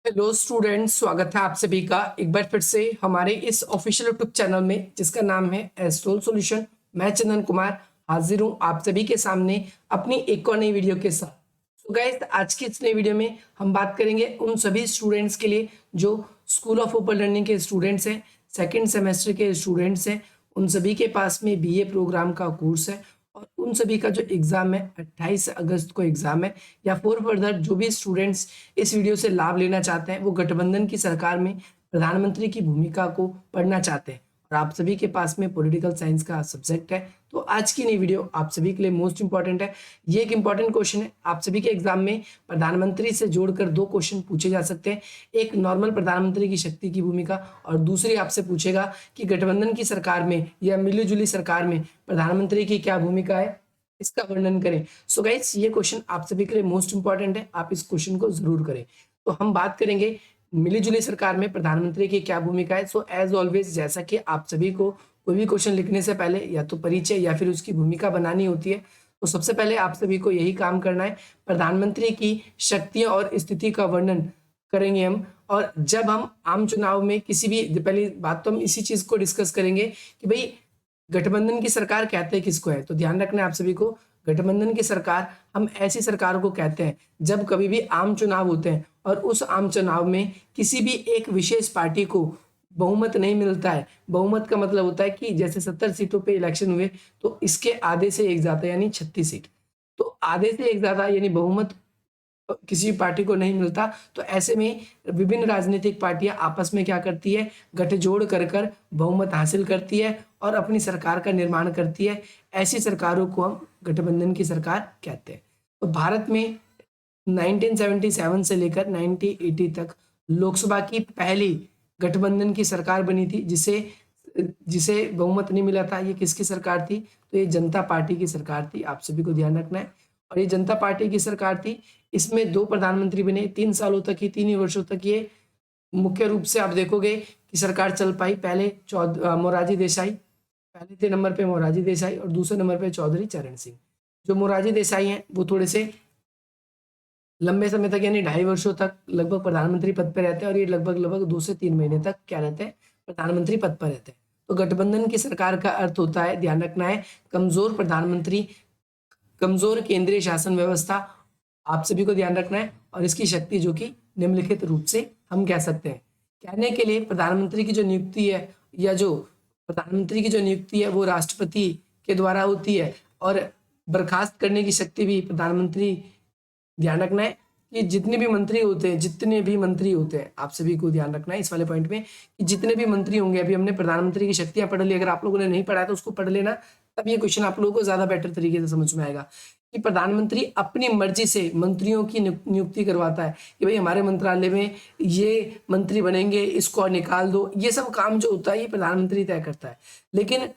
Hello students, स्वागत है आप सभी का एक बार फिर से हमारे इस ऑफिशियल यूट्यूब चैनल में जिसका नाम है एस्ट्रोल सॉल्यूशन। मैं चंदन कुमार हाजिर हूँ आप सभी के सामने अपनी एक और नई वीडियो के साथ। तो गाइस, आज की इस नई वीडियो में हम बात करेंगे उन सभी स्टूडेंट्स के लिए जो स्कूल ऑफ ओपन लर्निंग के स्टूडेंट्स हैं, सेकेंड सेमेस्टर के स्टूडेंट्स हैं, उन सभी के पास में बीए प्रोग्राम का कोर्स है और उन सभी का जो एग्ज़ाम है 28 अगस्त को एग्ज़ाम है। या फॉर फर्दर जो भी स्टूडेंट्स इस वीडियो से लाभ लेना चाहते हैं वो गठबंधन की सरकार में प्रधानमंत्री की भूमिका को पढ़ना चाहते हैं और आप सभी के पास में पॉलिटिकल साइंस का सब्जेक्ट है, तो आज की नई वीडियो आप सभी के लिए मोस्ट इंपॉर्टेंट है। ये एक इंपॉर्टेंट क्वेश्चन है। आप सभी के एग्जाम में प्रधानमंत्री से जोड़कर दो क्वेश्चन पूछे जा सकते हैं। एक नॉर्मल प्रधानमंत्री की शक्ति की भूमिका और दूसरी आपसे पूछेगा कि गठबंधन की सरकार में या मिलीजुली सरकार में प्रधानमंत्री की क्या भूमिका है, इसका वर्णन करें। सो गाइस, ये क्वेश्चन आप सभी के लिए मोस्ट इंपॉर्टेंट है, आप इस क्वेश्चन को जरूर करें। तो हम बात करेंगे मिलीजुली सरकार में प्रधानमंत्री की क्या भूमिका है। सो एज ऑलवेज, जैसा कि आप सभी को कोई भी क्वेश्चन लिखने से पहले या तो परिचय या फिर उसकी भूमिका बनानी होती है, तो सबसे पहले आप सभी को यही काम करना है। प्रधानमंत्री की शक्तियां और स्थिति का वर्णन करेंगे हम। और जब हम आम चुनाव में किसी भी, पहली बात तो हम इसी चीज को डिस्कस करेंगे कि भाई गठबंधन की सरकार कहते हैं किसको है। तो ध्यान रखना है आप सभी को, गठबंधन की सरकार हम ऐसी सरकार को कहते हैं जब कभी भी आम चुनाव होते हैं और उस आम चुनाव में किसी भी एक विशेष पार्टी को बहुमत नहीं मिलता है। बहुमत का मतलब होता है कि जैसे 70 सीटों पे इलेक्शन हुए तो इसके आधे से एक ज्यादा यानी 36 सीट, तो आधे से एक ज्यादा यानी बहुमत किसी पार्टी को नहीं मिलता। तो ऐसे में विभिन्न राजनीतिक पार्टियां आपस में क्या करती है, गठजोड़ कर कर बहुमत हासिल करती है और अपनी सरकार का निर्माण करती है। ऐसी सरकारों को हम गठबंधन की सरकार कहते हैं। तो भारत में 1977 से लेकर 1980 तक लोकसभा की पहली गठबंधन की सरकार बनी थी, जिसे जिसे बहुमत नहीं मिला था। ये किसकी सरकार थी? तो ये जनता पार्टी की सरकार थी, आप सभी को ध्यान रखना है। और ये जनता पार्टी की सरकार थी। इसमें दो प्रधानमंत्री बने, 3 सालों तक ही, 3 ही वर्षों तक ये मुख्य रूप से आप देखोगे कि सरकार चल पाई। पहले मोरारजी देसाई, पहले थे नंबर पे मोरारजी देसाई और दूसरे नंबर पे चौधरी चरण सिंह। जो मोरारजी देसाई हैं वो थोड़े से लंबे समय तक यानी 2.5 वर्षों तक लगभग प्रधानमंत्री पद पर रहते हैं और ये लगभग लगभग 2 से 3 महीने तक क्या रहते हैं, प्रधानमंत्री पद पर रहते हैं। तो गठबंधन की सरकार का अर्थ होता है, ध्यान रखना है, कमजोर प्रधानमंत्री, कमजोर केंद्रीय शासन व्यवस्था, आप सभी को ध्यान रखना है। और इसकी शक्ति जो कि निम्नलिखित रूप से हम कह सकते हैं। कहने के लिए प्रधानमंत्री की जो नियुक्ति है या जो प्रधानमंत्री की जो नियुक्ति है वो राष्ट्रपति के द्वारा होती है और बर्खास्त करने की शक्ति भी प्रधानमंत्री, ध्यान रखना है कि जितने भी मंत्री होते हैं, जितने भी मंत्री होते हैं, आप सभी को ध्यान रखना है इस वाले पॉइंट में कि जितने भी मंत्री होंगे, अभी हमने प्रधानमंत्री की शक्तियां पढ़ ली, अगर आप लोगों ने नहीं पढ़ा है तो उसको पढ़ लेना, तब ये क्वेश्चन आप लोगों को ज्यादा बेटर तरीके से समझ में आएगा कि प्रधानमंत्री अपनी मर्जी से मंत्रियों की नियुक्ति करवाता है कि भाई हमारे मंत्रालय में ये मंत्री बनेंगे, इसको निकाल दो। ये सब काम जो होता है ये प्रधानमंत्री तय करता है। लेकिन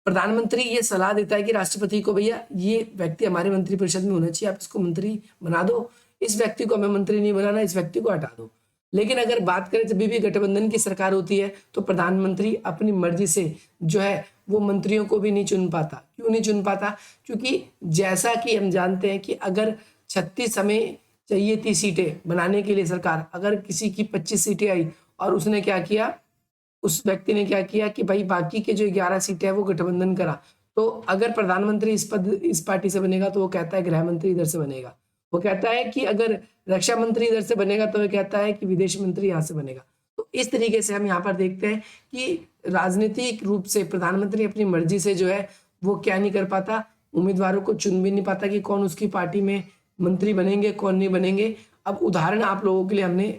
प्रधानमंत्री ये सलाह देता है कि राष्ट्रपति को, भैया ये व्यक्ति हमारे मंत्रिपरिषद में होना चाहिए, आप इसको मंत्री बना दो, इस व्यक्ति को हमें मंत्री नहीं बनाना, इस व्यक्ति को हटा दो। लेकिन अगर बात करें जब भी गठबंधन की सरकार होती है तो प्रधानमंत्री अपनी मर्जी से जो है वो मंत्रियों को भी नहीं चुन पाता। क्यों नहीं चुन पाता? क्योंकि जैसा कि हम जानते हैं कि अगर 36 हमें चाहिए थी सीटें बनाने के लिए सरकार, अगर किसी की 25 सीटें आई और उसने क्या किया, उस व्यक्ति ने क्या किया कि भाई बाकी के जो 11 सीटें है वो गठबंधन करा, तो अगर प्रधानमंत्री इस पार्टी से बनेगा तो वो कहता है गृह मंत्री इधर से बनेगा, वो कहता है कि अगर रक्षा मंत्री इधर से बनेगा तो वो कहता है कि विदेश मंत्री यहाँ से बनेगा। तो इस तरीके से हम यहाँ पर देखते हैं कि राजनीतिक रूप से प्रधानमंत्री अपनी मर्जी से जो है वो क्या नहीं कर पाता, उम्मीदवारों को चुन भी नहीं पाता कि कौन उसकी पार्टी में मंत्री बनेंगे कौन नहीं बनेंगे। अब उदाहरण आप लोगों के लिए हमने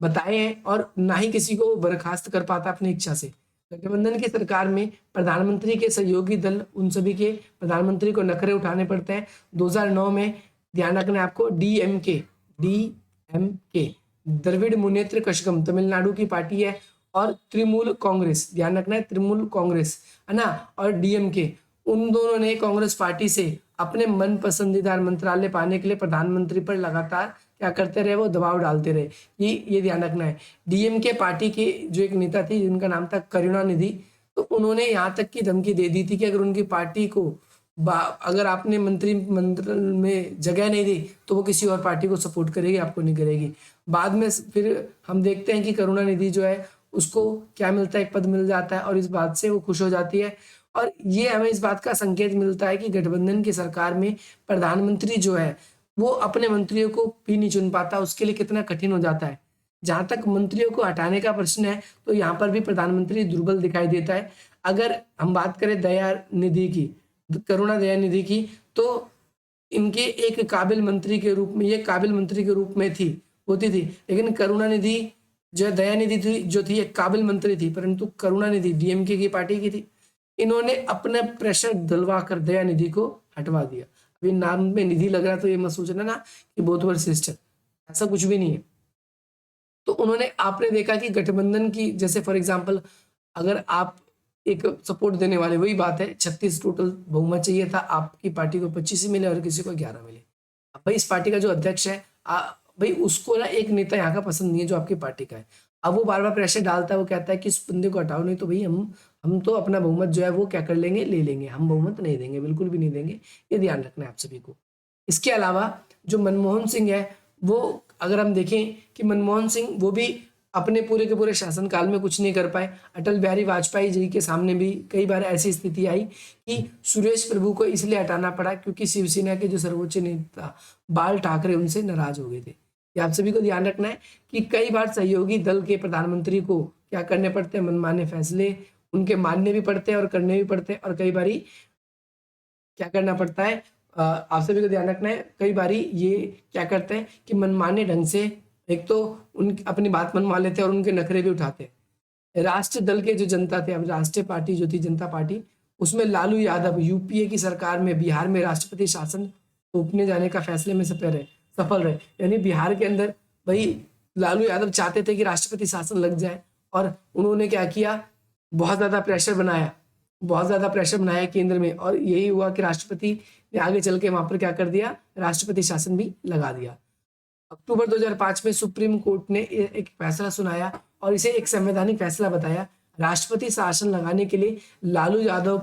बताए हैं, और ना ही किसी को बर्खास्त कर पाता अपनी इच्छा से। गठबंधन की सरकार में प्रधानमंत्री के सहयोगी दल, उन सभी के प्रधानमंत्री को नखरे उठाने पड़ते हैं। 2009 में ध्यान रखना है आपको, डीएमके द्रविड़ मुनेत्र कशगम तमिलनाडु की पार्टी है, और तृणमूल कांग्रेस, ध्यान रखना है तृणमूल कांग्रेस है ना, और डीएमके, उन दोनों ने कांग्रेस पार्टी से अपने मन पसंदीदार मंत्रालय पाने के लिए प्रधानमंत्री पर लगातार क्या करते रहे, वो दबाव डालते रहे। ये ध्यान रखना है। डीएमके पार्टी के जो एक नेता थी जिनका नाम था करुणानिधि, तो उन्होंने यहाँ तक की धमकी दे दी थी कि अगर उनकी पार्टी को अगर आपने मंत्रिमंडल में जगह नहीं दी तो वो किसी और पार्टी को सपोर्ट करेगी, आपको नहीं करेगी। बाद में फिर हम देखते हैं कि करुणानिधि जो है उसको क्या मिलता है, एक पद मिल जाता है और इस बात से वो खुश हो जाती है। और ये हमें इस बात का संकेत मिलता है कि गठबंधन की सरकार में प्रधानमंत्री जो है वो अपने मंत्रियों को भी नहीं चुन पाता, उसके लिए कितना कठिन हो जाता है। जहां तक मंत्रियों को हटाने का प्रश्न है तो यहाँ पर भी प्रधानमंत्री दुर्बल दिखाई देता है। अगर हम बात करें दयानिधि की, करुणा दयानिधि की, तो इनके एक काबिल मंत्री के रूप में, ये काबिल मंत्री के रूप में थी, होती थी, लेकिन करुणानिधि जो दयानिधि थी जो थी एक काबिल मंत्री थी, परंतु करुणानिधि डीएमके की पार्टी की थी। इन्होंने अपने प्रेशर दिलवा कर दयानिधि को हटवा दिया। अभी नाम में निधि लग रहा तो ये मत सोचना ना कि बोथ वर सिस्टर, ऐसा कुछ भी नहीं है। तो उन्होंने, आपने देखा कि गठबंधन की, जैसे फॉर एग्जांपल अगर आप एक सपोर्ट देने वाले, वही बात है 36 टोटल बहुमत चाहिए था, आपकी पार्टी को 25 ही मिले और किसी को 11 मिले। अब भाई इस पार्टी का जो अध्यक्ष है भाई उसको ना एक नेता यहाँ का पसंद नहीं है जो आपकी पार्टी का है। अब वो बार बार प्रेशर डालता है, वो कहता है कि इस बंदे को हटाओ, नहीं तो भाई हम तो अपना बहुमत जो है वो क्या कर लेंगे, ले लेंगे, हम बहुमत नहीं देंगे, बिल्कुल भी नहीं देंगे। ये ध्यान रखना है आप सभी को। इसके अलावा जो मनमोहन सिंह है, वो अगर हम देखें कि मनमोहन सिंह वो भी अपने पूरे के पूरे शासनकाल में कुछ नहीं कर पाए। अटल बिहारी वाजपेयी जी के सामने भी कई बार ऐसी स्थिति आई कि सुरेश प्रभु को इसलिए हटाना पड़ा क्योंकि शिवसेना के जो सर्वोच्च नेता बाल ठाकरे उनसे नाराज हो गए थे। ये आप सभी को ध्यान रखना है कि कई बार सहयोगी दल के प्रधानमंत्री को क्या करने पड़ते हैं, मनमाने फैसले उनके मानने भी पड़ते हैं और करने भी पड़ते हैं, और कई बारी क्या करना पड़ता है, आप सभी को ध्यान रखना है, कई बारी ये क्या करते हैं कि मनमाने ढंग से एक तो उन अपनी बात मनवा लेते हैं और उनके नखरे भी उठाते हैं। राष्ट्र दल के जो जनता थे, अब राष्ट्रीय पार्टी जो थी जनता पार्टी, उसमें लालू यादव यूपीए की सरकार में बिहार में राष्ट्रपति शासन थोपने जाने का फैसले में सफल रहे। यानी बिहार के अंदर भाई लालू यादव चाहते थे कि राष्ट्रपति शासन लग जाए, और उन्होंने क्या किया, बहुत ज़्यादा प्रेशर बनाया, बहुत ज़्यादा प्रेशर बनाया केंद्र में, और यही हुआ कि राष्ट्रपति ने आगे चल के वहां पर क्या कर दिया, राष्ट्रपति शासन भी लगा दिया। अक्टूबर 2005 में सुप्रीम कोर्ट ने एक फैसला सुनाया और इसे एक संवैधानिक फैसला बताया। राष्ट्रपति शासन लगाने के लिए लालू यादव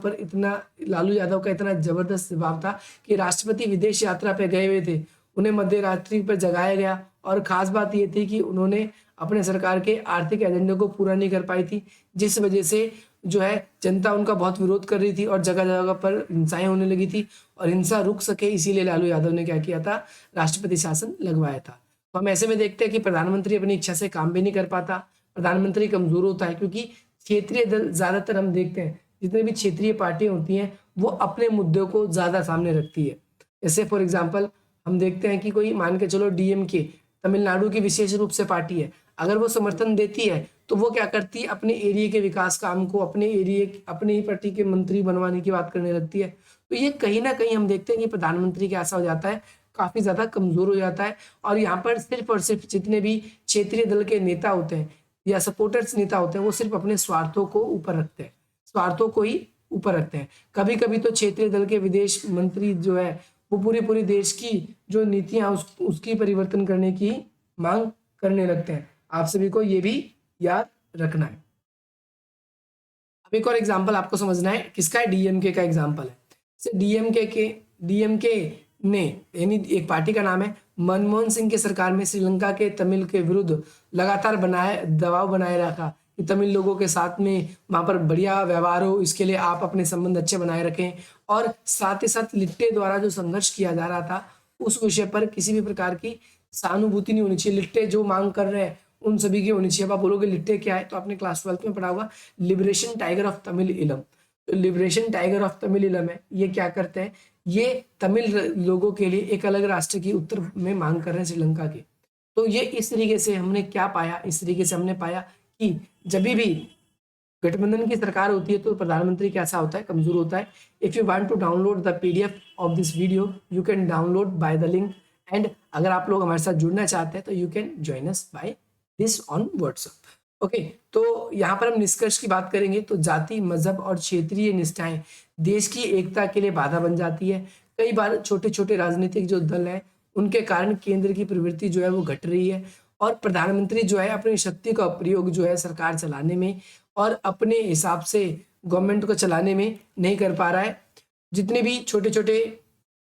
का इतना जबरदस्त दबाव था कि राष्ट्रपति विदेश यात्रा पे गए हुए थे, उन्हें मध्य रात्रि पर जगाया गया, और खास बात ये थी कि उन्होंने अपने सरकार के आर्थिक एजेंडे को पूरा नहीं कर पाई थी, जिस वजह से जो है जनता उनका बहुत विरोध कर रही थी और जगह जगह पर हिंसाएं होने लगी थी, और हिंसा रुक सके इसीलिए लालू यादव ने क्या किया था, राष्ट्रपति शासन लगवाया था। तो हम ऐसे में देखते हैं कि प्रधानमंत्री अपनी इच्छा से काम भी नहीं कर पाता, प्रधानमंत्री कमजोर होता है, क्योंकि क्षेत्रीय दल ज्यादातर हम देखते हैं जितने भी क्षेत्रीय पार्टियां होती हैं वो अपने मुद्दों को ज्यादा सामने रखती है। जैसे फॉर एग्जाम्पल हम देखते हैं कि कोई मान के चलो डीएमके तमिलनाडु की विशेष रूप से पार्टी है, अगर वो समर्थन देती है तो वो क्या करती है, अपने एरिया के विकास काम को अपने ही पार्टी के मंत्री बनवाने की बात करने लगती है। तो ये कहीं ना कहीं हम देखते हैं कि प्रधानमंत्री का ऐसा हो जाता है, काफी ज्यादा कमजोर हो जाता है, और यहाँ पर सिर्फ और सिर्फ जितने भी क्षेत्रीय दल के नेता होते हैं या सपोर्टर्स नेता होते हैं वो सिर्फ अपने स्वार्थों को ऊपर रखते हैं, स्वार्थों को ही ऊपर रखते हैं। कभी कभी तो क्षेत्रीय दल के विदेश मंत्री जो है वो पूरे देश की जो नीतियां उसकी परिवर्तन करने की मांग करने लगते हैं। आप सभी को ये भी याद रखना है। अब एक और एग्जांपल आपको समझना है, किसका है, डीएमके का एग्जांपल है। डीएमके ने, यानी एक पार्टी का नाम है, मनमोहन सिंह के सरकार में श्रीलंका के तमिल के विरुद्ध लगातार दबाव बनाए रखा कि तमिल लोगों के साथ में वहां पर बढ़िया व्यवहार हो, इसके लिए आप अपने संबंध अच्छे बनाए रखें, और साथ ही साथ लिट्टे द्वारा जो संघर्ष किया जा रहा था उस विषय पर किसी भी प्रकार की सहानुभूति नहीं होनी चाहिए। लिट्टे जो मांग कर रहे हैं उन सभी की होनी चाहिए। अब आप बोलोगे लिट्टे क्या है, तो आपने क्लास 12 में पढ़ा होगा, लिबरेशन टाइगर ऑफ तमिल इलम। तो लिबरेशन टाइगर ऑफ तमिल इलम है, ये क्या करते हैं, ये तमिल लोगों के लिए एक अलग राष्ट्र की उत्तर में मांग कर रहे हैं श्रीलंका की। तो ये इस तरीके से हमने क्या पाया, इस तरीके से हमने पाया कि जब भी गठबंधन की सरकार होती है तो प्रधानमंत्री कैसा होता है, कमजोर होता है। If you want to download the PDF of this video you can download by the link, and अगर आप लोग हमारे साथ जुड़ना चाहते हैं तो you can join us by this on WhatsApp. Okay, तो यहाँ पर हम निष्कर्ष की बात करेंगे तो जाति, मजहब और क्षेत्रीय निष्ठाएं देश की एकता के लिए बाधा बन जाती है। कई बार छोटे छोटे राजनीतिक जो दल हैं उनके कारण केंद्र की प्रवृत्ति जो है वो घट रही है, और प्रधानमंत्री जो है अपनी शक्ति का प्रयोग जो है सरकार चलाने में और अपने हिसाब से गवर्नमेंट को चलाने में नहीं कर पा रहा है। जितने भी छोटे छोटे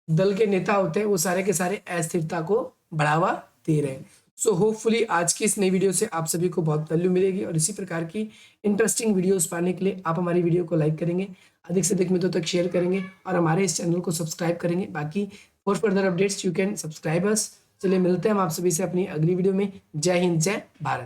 दल के नेता होते हैं वो सारे के सारे अस्थिरता को बढ़ावा दे रहे हैं। सो होपफुली आज की इस नई वीडियो से आप सभी को बहुत वैल्यू मिलेगी और इसी प्रकार की इंटरेस्टिंग वीडियोस पाने के लिए आप हमारी वीडियो को लाइक करेंगे, अधिक से अधिक मित्रों तक शेयर करेंगे और हमारे इस चैनल को सब्सक्राइब करेंगे। बाकी for further updates you can subscribe us. चलिए मिलते हैं हम आप सभी से अपनी अगली वीडियो में। जय हिंद, जय भारत।